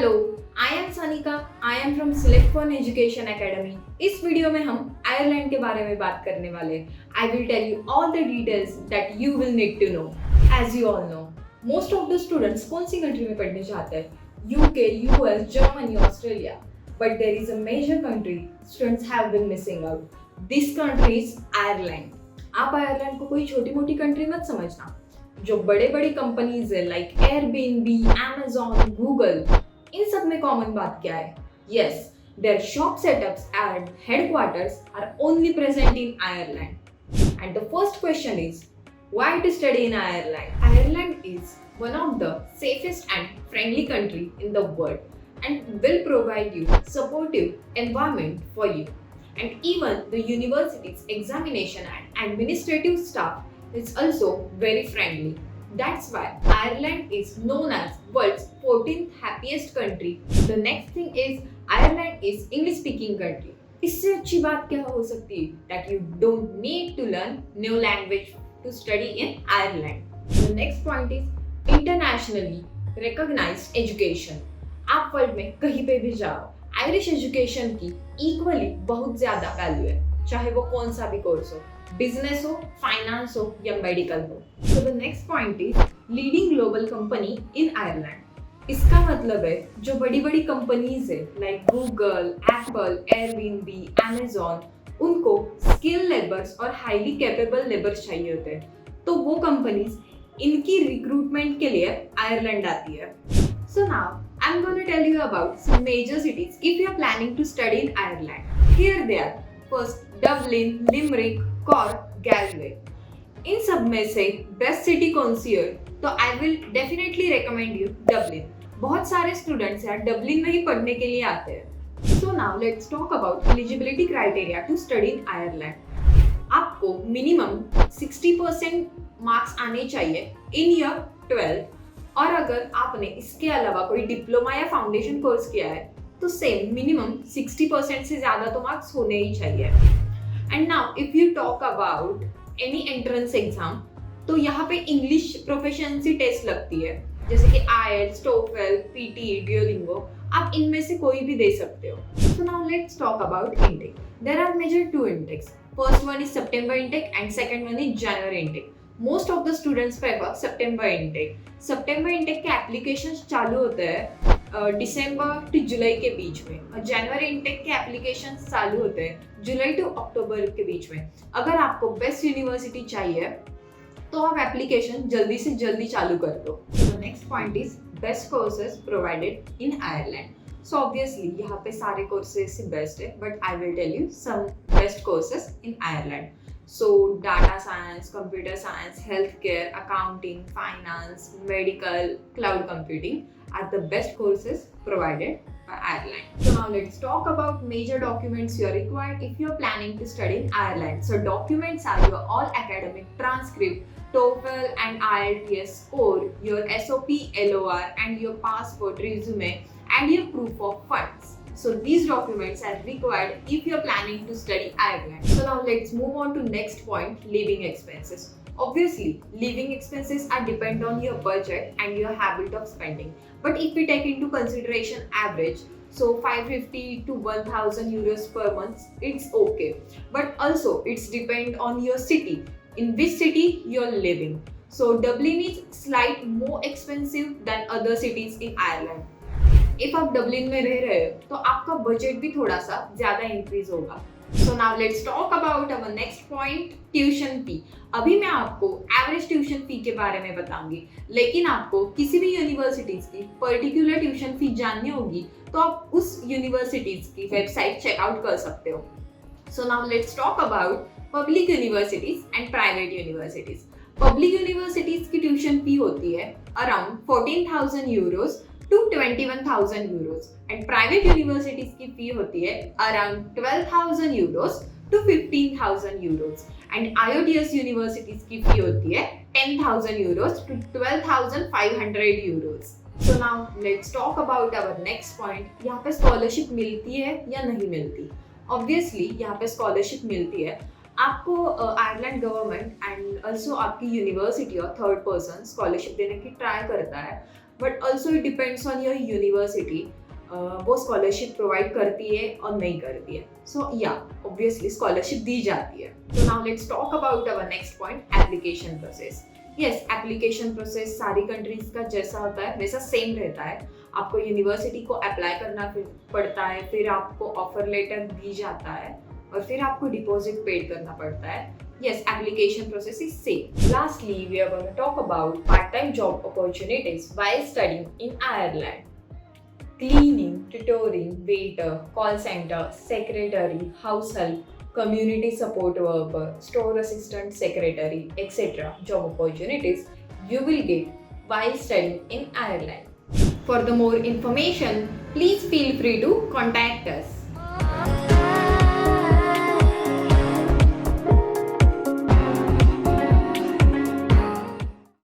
Hello, I am Sanika. I am from select for education academy. इस video में हम Ireland के बारे में बात करने वाले हैं। I will tell you all the details that you will need to know. As you all know, most of the students कौन सी कंट्री में पढ़ने चाहते हैं? UK, US, Germany, Australia. But there is a major country students have been missing out. This country is Ireland. आप Ireland को कोई छोटी मोटी कंट्री मत समझना। जो बड़े बड़ी कंपनीज है लाइक एयरबीएनबी, अमेज़न, गूगल, इन सब में कॉमन बात क्या है? Yes, their shop setups and headquarters are only present in Ireland. And the first question is, why to study in Ireland? Ireland is one of the safest and friendly country in the world and will provide you supportive environment for you. And even the university's examination and administrative staff is also very friendly. That's why Ireland is known as world's 14th happiest country. The next thing is Ireland is English speaking country. इससे अच्छी बात क्या हो सकती है? That you don't need to learn new language to study in Ireland. The next point is internationally recognized education. आप world में कहीं पे भी जाओ, आयरिश एजुकेशन की इक्वली बहुत ज्यादा वैल्यू है, चाहे वो कौन सा भी कोर्स हो, बिजनेस हो, फाइनेंस हो या मेडिकल हो। So the next point is leading global company in Ireland. इसका मतलब है जो बड़ी बड़ी कंपनीज है like Google, Apple, Airbnb, Amazon, उनको स्किल लेबर्स और हाईली कैपेबल लेबर्स चाहिए होते हैं, तो वो कंपनीज इनकी रिक्रूटमेंट के लिए आयरलैंड आती है। So now I'm going to tell you about some major cities if you are planning to study in Ireland. Here they are. First, Dublin, Limerick, Cork, Galway. इन सब में से बेस्ट सिटी कौन सी है? तो I will definitely recommend you Dublin. बहुत सारे students यार Dublin में ही पढ़ने के लिए आते हैं। So now let's talk about eligibility criteria to study in Ireland. आपको मिनिमम 60% मार्क्स आने चाहिए इन ईयर 12th, और अगर आपने इसके अलावा कोई डिप्लोमा या फाउंडेशन कोर्स किया है तो सेम मिनिमम 60% से ज़्यादा तो मार्क्स होने ही चाहिए। And now if you talk about any entrance exam, तो यहाँ पे इंग्लिश प्रोफिशिएंसी टेस्ट लगती है, जैसे कि आईएलटीएस, टोफेल, पीटी, डुओलिंगो। आप इनमें से कोई भी दे सकते हो। So now let's talk about intake. There are major two intakes. First one is September intake and second one is January intake. Most of the students prefer September intake. September intake के applications चालू होते हैं December two जुलाई के बीच में, और जनवरी intake के applications चालू होते हैं जुलाई टू अक्टूबर के बीच में। अगर आपको बेस्ट यूनिवर्सिटी चाहिए तो आप एप्लीकेशन जल्दी से जल्दी चालू कर दो। The next point is best courses provided in Ireland. So obviously यहाँ पे सारे कोर्सेज से बेस्ट है, but I will tell you some best courses in Ireland. So data science, computer science, healthcare, accounting, finance, medical, cloud computing are the best courses provided by Ireland. So now let's talk about major documents you are required if you are planning to study in Ireland. So documents are your all academic transcript, TOEFL and IELTS score, your SOP, LOR and your passport, resume and your proof of funds. So these documents are required if you are planning to study Ireland. So now let's move on to next point, living expenses. Obviously, living expenses are depend on your budget and your habit of spending. But if we take into consideration average, so 550 to 1000 euros per month, it's okay. But also it's depend on your city, in which city you're living. So Dublin is slightly more expensive than other cities in Ireland. If आप Dublin में रह रहे हो तो आपका budget भी थोड़ा सा ज्यादा इंक्रीज होगा। सो now let's talk about our next point, tuition fee. अभी मैं आपको एवरेज ट्यूशन फी के बारे में बताऊंगी, लेकिन आपको किसी भी यूनिवर्सिटीज की पर्टिकुलर ट्यूशन फी जाननी होगी तो आप उस यूनिवर्सिटीज की वेबसाइट चेकआउट कर सकते हो। So now let's talk about public universities and private universities. Public universities की ट्यूशन फी होती है around 14,000 euros to 21,000 euros and private universities की फी होती है around 12,000 euros to 15,000 euros and IOTS universities की फी होती है 10,000 euros to 12,500 euros. So now let's talk about our next point. यहाँ पे स्कॉलरशिप मिलती है या नहीं मिलती? Obviously यहाँ पे स्कॉलरशिप मिलती है। आपको आयरलैंड गवर्नमेंट एंड ऑल्सो आपकी यूनिवर्सिटी और थर्ड पर्सन स्कॉलरशिप देने की ट्राई करता है, but also it depends on your university, वो स्कॉलरशिप प्रोवाइड करती है और नहीं करती है. सो या ऑब्वियसली स्कॉलरशिप दी जाती है. तो now let's talk about our next point, application process. Yes, application process सारी कंट्रीज का जैसा होता है वैसा सेम रहता है. आपको यूनिवर्सिटी को अप्लाई करना पड़ता है, फिर आपको ऑफर लेटर दी जाता है और फिर आपको डिपॉजिट पेड करना पड़ता है. Yes, application process is same. Lastly, we are going to talk about part-time job opportunities while studying in Ireland. Cleaning, tutoring, waiter, call center, secretary, house help, community support worker, store assistant, secretary, etc. job opportunities you will get while studying in Ireland. For the more information, please feel free to contact us.